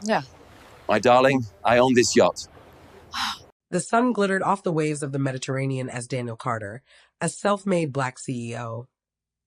Yeah. My darling, I own this yacht. The sun glittered off the waves of the Mediterranean as Daniel Carter, a self-made black CEO,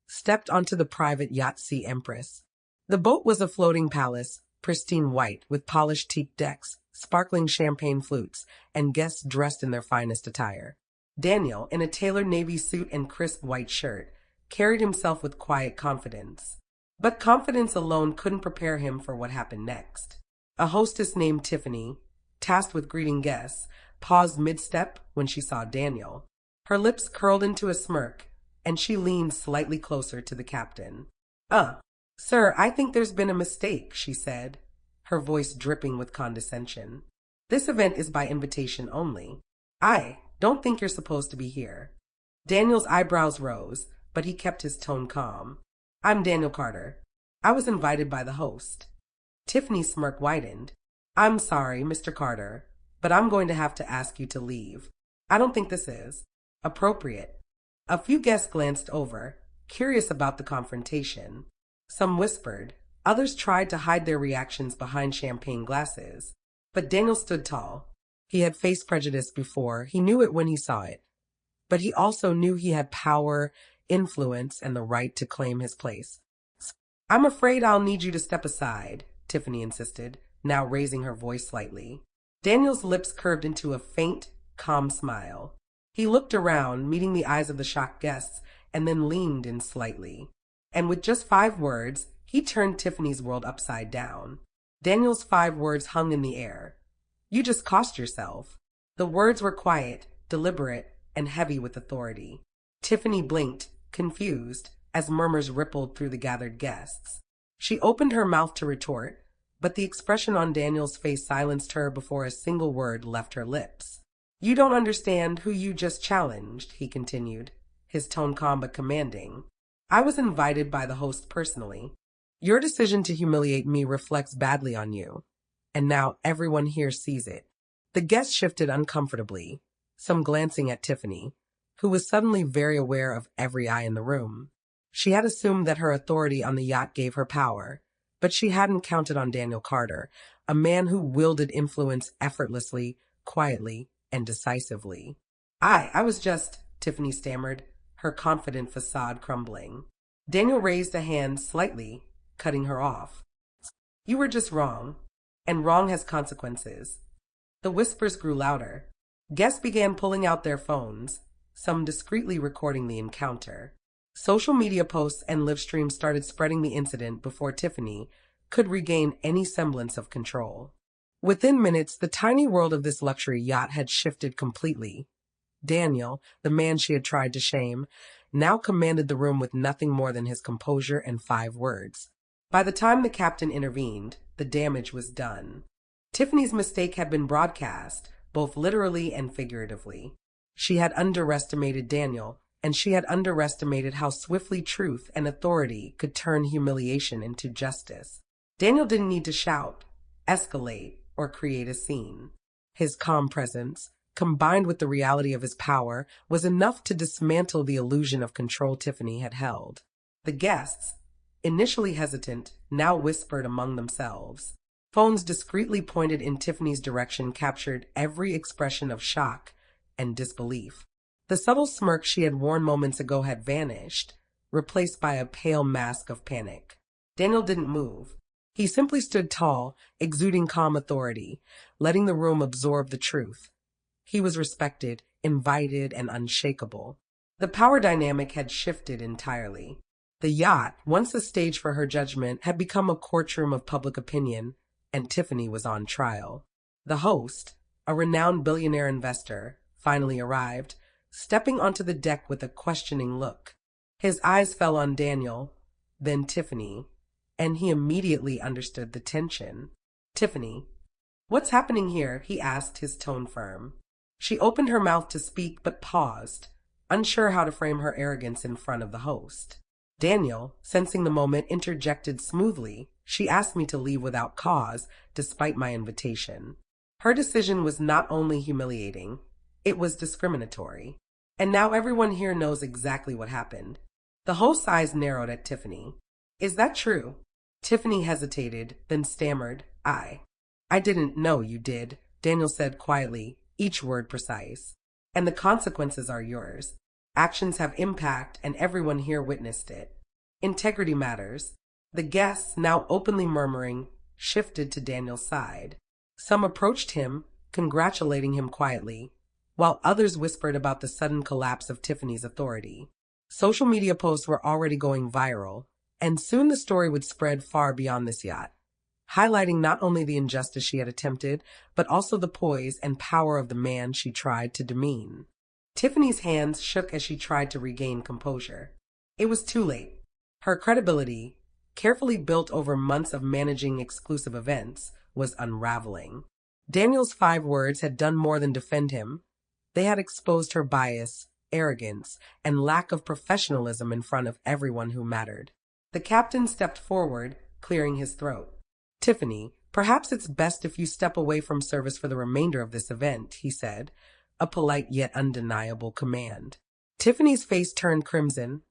stepped onto the private yacht Sea Empress. The boat was a floating palace, pristine white, with polished teak decks, sparkling champagne flutes, and guests dressed in their finest attire. Daniel, in a tailored navy suit and crisp white shirt, carried himself with quiet confidence. But confidence alone couldn't prepare him for what happened next. A hostess named Tiffany, tasked with greeting guests, paused mid-step when she saw Daniel. Her lips curled into a smirk, and she leaned slightly closer to the captain. Sir, I think there's been a mistake, she said, her voice dripping with condescension. This event is by invitation only. I don't think you're supposed to be here. Daniel's eyebrows rose, but he kept his tone calm. I'm Daniel Carter. I was invited by the host. Tiffany's smirk widened. I'm sorry, Mr. Carter, but I'm going to have to ask you to leave. I don't think this is appropriate. A few guests glanced over, curious about the confrontation. Some whispered, others tried to hide their reactions behind champagne glasses. But Daniel stood tall. He had faced prejudice before, he knew it when he saw it. But he also knew he had power, influence, and the right to claim his place. I'm afraid I'll need you to step aside, Tiffany insisted, now raising her voice slightly. Daniel's lips curved into a faint, calm smile. He looked around, meeting the eyes of the shocked guests, and then leaned in slightly. And with just 5 words, he turned Tiffany's world upside down. Daniel's 5 words hung in the air. You just cost yourself. The words were quiet, deliberate, and heavy with authority. Tiffany blinked, confused, as murmurs rippled through the gathered guests. She opened her mouth to retort, but the expression on Daniel's face silenced her before a single word left her lips. You don't understand who you just challenged, he continued, his tone calm but commanding. I was invited by the host personally. Your decision to humiliate me reflects badly on you, and now everyone here sees it. The guests shifted uncomfortably, some glancing at Tiffany, who was suddenly very aware of every eye in the room. She had assumed that her authority on the yacht gave her power, but she hadn't counted on Daniel Carter, a man who wielded influence effortlessly, quietly, and decisively. I was just, Tiffany stammered, her confident facade crumbling. Daniel raised a hand slightly, cutting her off. You were just wrong, and wrong has consequences. The whispers grew louder. Guests began pulling out their phones, some discreetly recording the encounter. Social media posts and live streams started spreading the incident before Tiffany could regain any semblance of control. Within minutes, the tiny world of this luxury yacht had shifted completely. Daniel, the man she had tried to shame, now commanded the room with nothing more than his composure and 5 words. By the time the captain intervened, the damage was done. Tiffany's mistake had been broadcast, both literally and figuratively. She had underestimated Daniel, and she had underestimated how swiftly truth and authority could turn humiliation into justice. Daniel didn't need to shout, escalate, or create a scene. His calm presence, combined with the reality of his power, was enough to dismantle the illusion of control Tiffany had held. The guests, initially hesitant, now whispered among themselves. Phones discreetly pointed in Tiffany's direction captured every expression of shock and disbelief. The subtle smirk she had worn moments ago had vanished, replaced by a pale mask of panic. Daniel didn't move. He simply stood tall, exuding calm authority, letting the room absorb the truth. He was respected, invited, and unshakable. The power dynamic had shifted entirely. The yacht, once a stage for her judgment, had become a courtroom of public opinion, and Tiffany was on trial. The host, a renowned billionaire investor, finally arrived, stepping onto the deck with a questioning look. His eyes fell on Daniel, then Tiffany, and he immediately understood the tension. Tiffany, what's happening here? He asked, his tone firm. She opened her mouth to speak but paused, unsure how to frame her arrogance in front of the host. Daniel, sensing the moment, interjected smoothly. She asked me to leave without cause, despite my invitation. Her decision was not only humiliating, it was discriminatory. And now everyone here knows exactly what happened. The host's eyes narrowed at Tiffany. Is that true? Tiffany hesitated, then stammered, I. I didn't know you did, Daniel said quietly, each word precise. And the consequences are yours. Actions have impact, and everyone here witnessed it. Integrity matters. The guests, now openly murmuring, shifted to Daniel's side. Some approached him, congratulating him quietly, while others whispered about the sudden collapse of Tiffany's authority. Social media posts were already going viral, and soon the story would spread far beyond this yacht, highlighting not only the injustice she had attempted, but also the poise and power of the man she tried to demean. Tiffany's hands shook as she tried to regain composure. It was too late. Her credibility, carefully built over months of managing exclusive events, was unraveling. Daniel's 5 words had done more than defend him. They had exposed her bias, arrogance, and lack of professionalism in front of everyone who mattered. The captain stepped forward, clearing his throat. Tiffany, perhaps it's best if you step away from service for the remainder of this event, he said, a polite yet undeniable command. Tiffany's face turned crimson,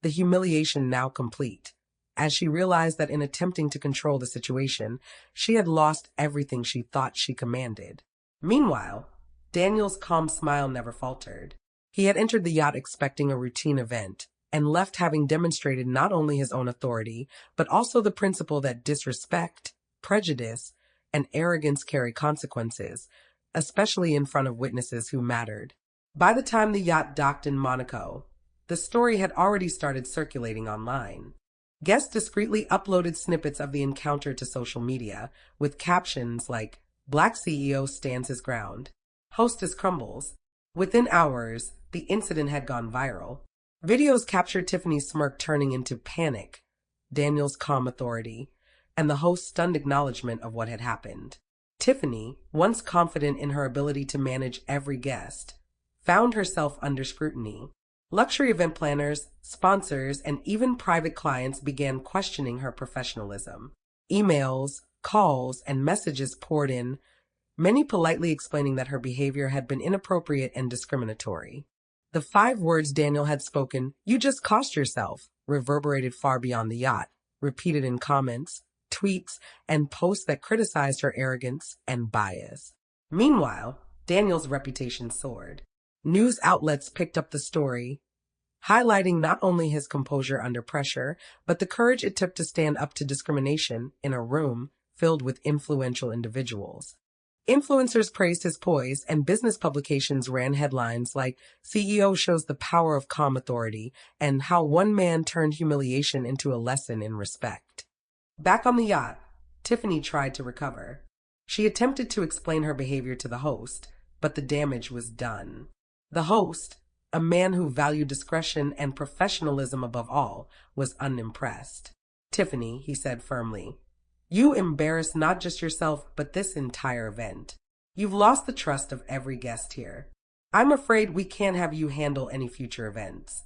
the humiliation now complete, as she realized that in attempting to control the situation, she had lost everything she thought she commanded. Meanwhile, Daniel's calm smile never faltered. He had entered the yacht expecting a routine event, and left having demonstrated not only his own authority, but also the principle that disrespect, prejudice, and arrogance carry consequences, especially in front of witnesses who mattered. By the time the yacht docked in Monaco, the story had already started circulating online. Guests discreetly uploaded snippets of the encounter to social media, with captions like, "Black CEO stands his ground. Hostess crumbles." Within hours, the incident had gone viral. Videos captured Tiffany's smirk turning into panic, Daniel's calm authority, and the host's stunned acknowledgement of what had happened. Tiffany, once confident in her ability to manage every guest, found herself under scrutiny. Luxury event planners, sponsors, and even private clients began questioning her professionalism. Emails, calls, and messages poured in, many politely explaining that her behavior had been inappropriate and discriminatory. The 5 words Daniel had spoken, "You just cost yourself," reverberated far beyond the yacht, repeated in comments, tweets, and posts that criticized her arrogance and bias. Meanwhile, Daniel's reputation soared. News outlets picked up the story, highlighting not only his composure under pressure, but the courage it took to stand up to discrimination in a room filled with influential individuals. Influencers praised his poise, and business publications ran headlines like "CEO shows the power of calm authority" and "How one man turned humiliation into a lesson in respect." Back on the yacht, Tiffany tried to recover. She attempted to explain her behavior to the host, but the damage was done. The host, a man who valued discretion and professionalism above all, was unimpressed. "Tiffany," he said firmly, "you embarrass not just yourself, but this entire event. You've lost the trust of every guest here. I'm afraid we can't have you handle any future events."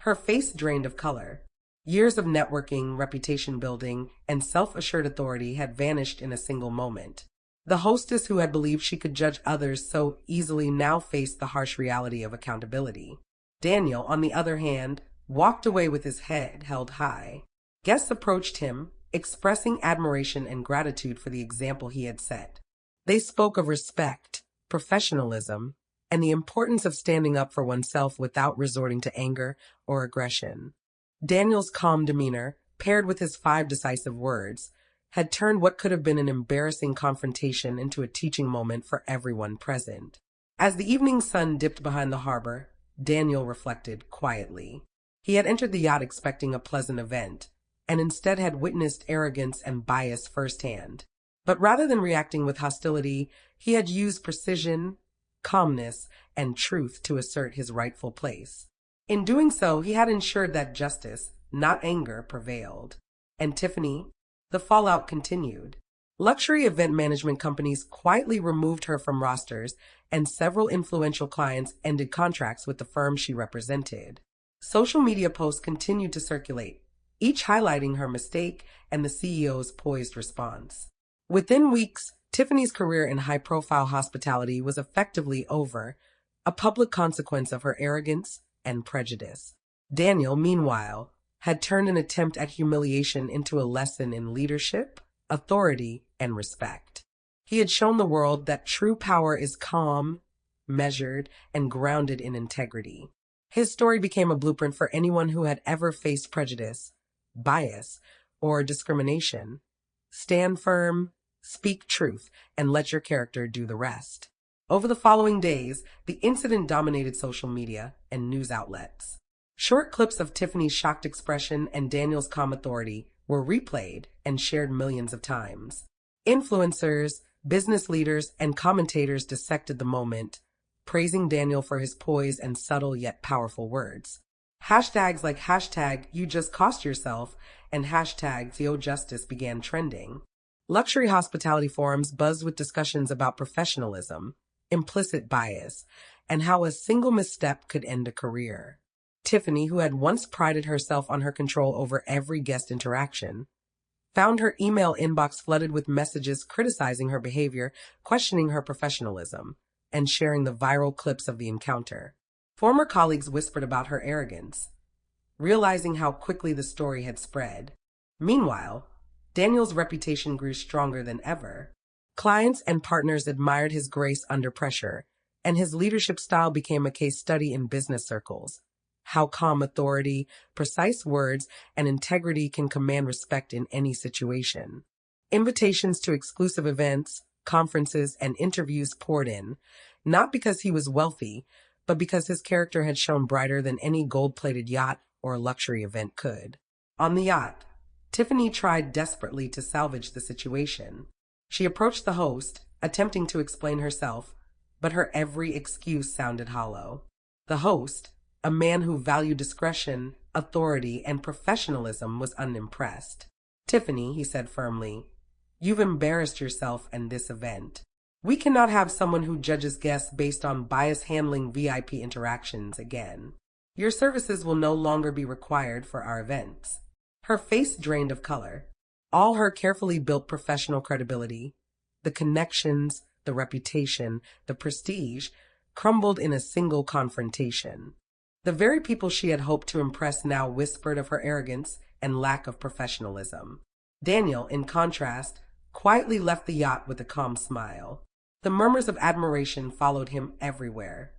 Her face drained of color. Years of networking, reputation building, and self-assured authority had vanished in a single moment. The hostess who had believed she could judge others so easily now faced the harsh reality of accountability. Daniel, on the other hand, walked away with his head held high. Guests approached him, expressing admiration and gratitude for the example he had set. They spoke of respect, professionalism, and the importance of standing up for oneself without resorting to anger or aggression. Daniel's calm demeanor, paired with his 5 decisive words, had turned what could have been an embarrassing confrontation into a teaching moment for everyone present. As the evening sun dipped behind the harbor, Daniel reflected quietly. He had entered the yacht expecting a pleasant event, and instead had witnessed arrogance and bias firsthand. But rather than reacting with hostility, he had used precision, calmness, and truth to assert his rightful place. In doing so, he had ensured that justice, not anger, prevailed. And Tiffany? The fallout continued. Luxury event management companies quietly removed her from rosters, and several influential clients ended contracts with the firm she represented. Social media posts continued to circulate, each highlighting her mistake and the CEO's poised response. Within weeks, Tiffany's career in high-profile hospitality was effectively over, a public consequence of her arrogance and prejudice. Daniel, meanwhile, had turned an attempt at humiliation into a lesson in leadership, authority, and respect. He had shown the world that true power is calm, measured, and grounded in integrity. His story became a blueprint for anyone who had ever faced prejudice, bias, or discrimination. Stand firm, speak truth, and let your character do the rest. Over the following days, the incident dominated social media and news outlets. Short clips of Tiffany's shocked expression and Daniel's calm authority were replayed and shared millions of times. Influencers, business leaders, and commentators dissected the moment, praising Daniel for his poise and subtle yet powerful words. Hashtags like hashtag you just cost yourself and hashtag Theo Justice began trending. Luxury hospitality forums buzzed with discussions about professionalism, implicit bias, and how a single misstep could end a career. Tiffany, who had once prided herself on her control over every guest interaction, found her email inbox flooded with messages criticizing her behavior, questioning her professionalism, and sharing the viral clips of the encounter. Former colleagues whispered about her arrogance, realizing how quickly the story had spread. Meanwhile, Daniel's reputation grew stronger than ever. Clients and partners admired his grace under pressure, and his leadership style became a case study in business circles. How calm authority, precise words, and integrity can command respect in any situation. Invitations to exclusive events, conferences, and interviews poured in, not because he was wealthy, but because his character had shone brighter than any gold-plated yacht or luxury event could. On the yacht, Tiffany tried desperately to salvage the situation. She approached the host, attempting to explain herself, but her every excuse sounded hollow. The host, a man who valued discretion, authority, and professionalism, was unimpressed. "Tiffany," he said firmly, "you've embarrassed yourself and this event. We cannot have someone who judges guests based on bias handling VIP interactions again. Your services will no longer be required for our events." Her face drained of color. All her carefully built professional credibility, the connections, the reputation, the prestige, crumbled in a single confrontation. The very people she had hoped to impress now whispered of her arrogance and lack of professionalism. Daniel, in contrast, quietly left the yacht with a calm smile. The murmurs of admiration followed him everywhere.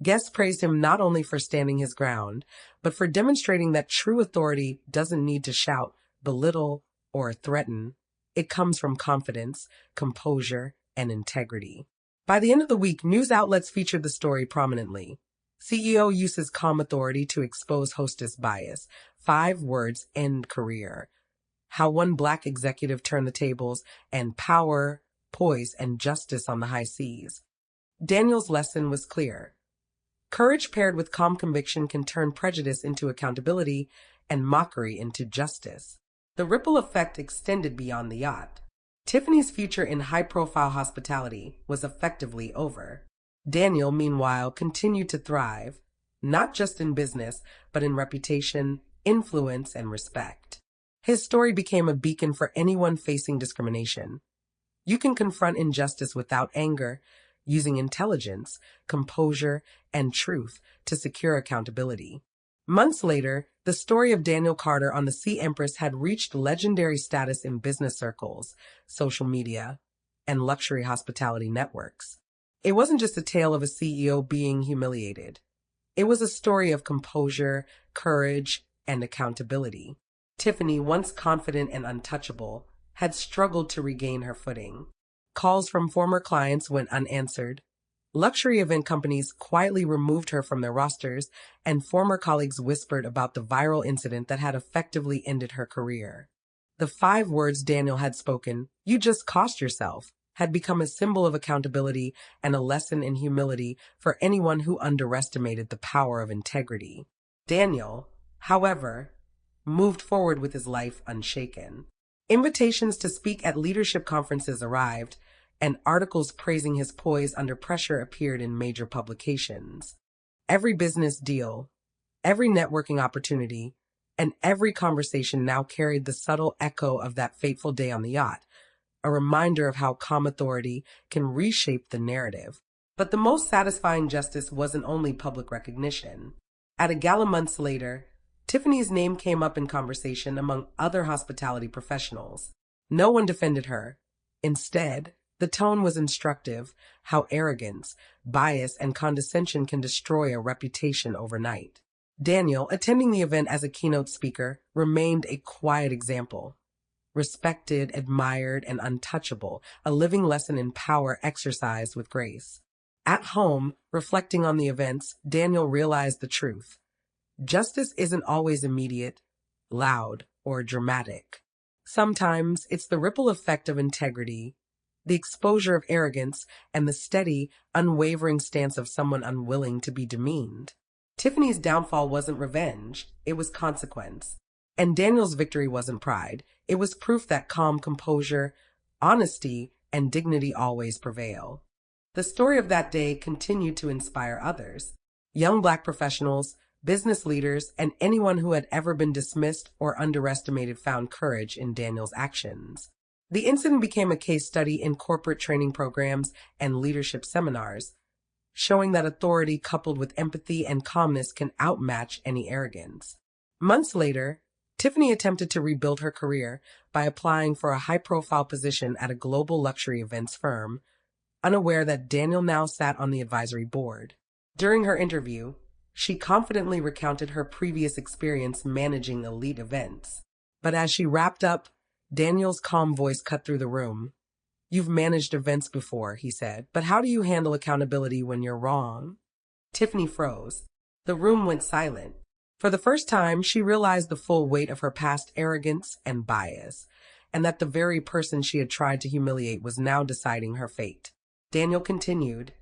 Guests praised him not only for standing his ground, but for demonstrating that true authority doesn't need to shout, belittle, or threaten. It comes from confidence, composure, and integrity. By the end of the week, news outlets featured the story prominently. CEO uses calm authority to expose hostess bias. 5 words end career. How one black executive turned the tables, and power, poise, and justice on the high seas. Daniel's lesson was clear. Courage paired with calm conviction can turn prejudice into accountability and mockery into justice. The ripple effect extended beyond the yacht. Tiffany's future in high-profile hospitality was effectively over. Daniel, meanwhile, continued to thrive, not just in business, but in reputation, influence, and respect. His story became a beacon for anyone facing discrimination. You can confront injustice without anger, using intelligence, composure, and truth to secure accountability. Months later, the story of Daniel Carter on the Sea Empress had reached legendary status in business circles, social media, and luxury hospitality networks. It wasn't just a tale of a CEO being humiliated. It was a story of composure, courage, and accountability. Tiffany, once confident and untouchable, had struggled to regain her footing. Calls from former clients went unanswered. Luxury event companies quietly removed her from their rosters, and former colleagues whispered about the viral incident that had effectively ended her career. The 5 words Daniel had spoken, "You just cost yourself," had become a symbol of accountability and a lesson in humility for anyone who underestimated the power of integrity. Daniel, however, moved forward with his life unshaken. Invitations to speak at leadership conferences arrived, and articles praising his poise under pressure appeared in major publications. Every business deal, every networking opportunity, and every conversation now carried the subtle echo of that fateful day on the yacht, a reminder of how calm authority can reshape the narrative. But the most satisfying justice wasn't only public recognition. At a gala months later, Tiffany's name came up in conversation among other hospitality professionals. No one defended her. Instead, The tone was instructive, how arrogance, bias, and condescension can destroy a reputation overnight. Daniel, attending the event as a keynote speaker, remained a quiet example. Respected, admired, and untouchable, a living lesson in power exercised with grace. At home, reflecting on the events, Daniel realized the truth. Justice isn't always immediate, loud, or dramatic. Sometimes it's the ripple effect of integrity, the exposure of arrogance, and the steady, unwavering stance of someone unwilling to be demeaned. Tiffany's downfall wasn't revenge, it was consequence. And Daniel's victory wasn't pride, it was proof that calm composure, honesty, and dignity always prevail. The story of that day continued to inspire others. Young Black professionals, business leaders, and anyone who had ever been dismissed or underestimated found courage in Daniel's actions. The incident became a case study in corporate training programs and leadership seminars, showing that authority coupled with empathy and calmness can outmatch any arrogance. Months later, Tiffany attempted to rebuild her career by applying for a high-profile position at a global luxury events firm, unaware that Daniel now sat on the advisory board. During her interview, she confidently recounted her previous experience managing elite events. But as she wrapped up, Daniel's calm voice cut through the room. "You've managed events before," he said, "but how do you handle accountability when you're wrong?" Tiffany froze. The room went silent. For the first time, she realized the full weight of her past arrogance and bias, and that the very person she had tried to humiliate was now deciding her fate. Daniel continued,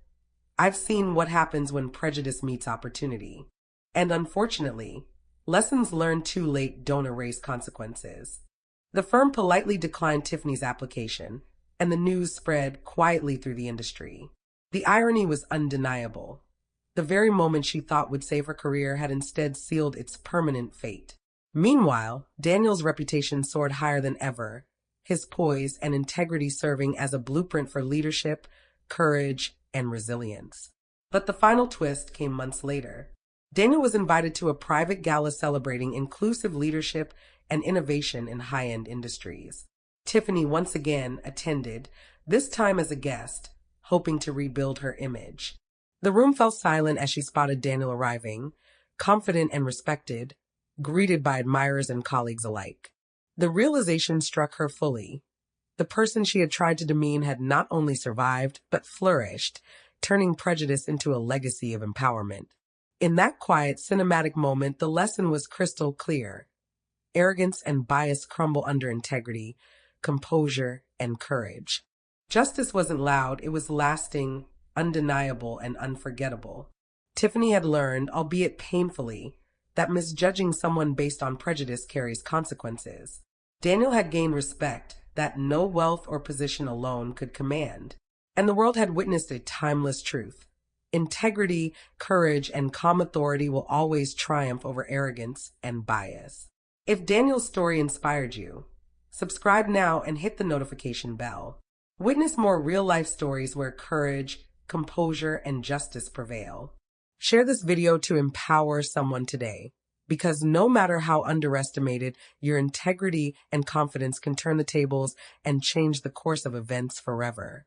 "I've seen what happens when prejudice meets opportunity. And unfortunately, lessons learned too late don't erase consequences." The firm politely declined Tiffany's application, and the news spread quietly through the industry. The irony was undeniable. The very moment she thought would save her career had instead sealed its permanent fate. Meanwhile, Daniel's reputation soared higher than ever, his poise and integrity serving as a blueprint for leadership, courage, and resilience. But the final twist came months later. Daniel was invited to a private gala celebrating inclusive leadership and innovation in high-end industries. Tiffany once again attended, this time as a guest, hoping to rebuild her image. The room fell silent as she spotted Daniel arriving, confident and respected, greeted by admirers and colleagues alike. The realization struck her fully. The person she had tried to demean had not only survived, but flourished, turning prejudice into a legacy of empowerment. In that quiet, cinematic moment, the lesson was crystal clear. Arrogance and bias crumble under integrity, composure, and courage. Justice wasn't loud, it was lasting, undeniable, and unforgettable. Tiffany had learned, albeit painfully, that misjudging someone based on prejudice carries consequences. Daniel had gained respect that no wealth or position alone could command, and the world had witnessed a timeless truth. Integrity, courage, and calm authority will always triumph over arrogance and bias. If Daniel's story inspired you, subscribe now and hit the notification bell. Witness more real-life stories where courage, composure, and justice prevail. Share this video to empower someone today, because no matter how underestimated, your integrity and confidence can turn the tables and change the course of events forever.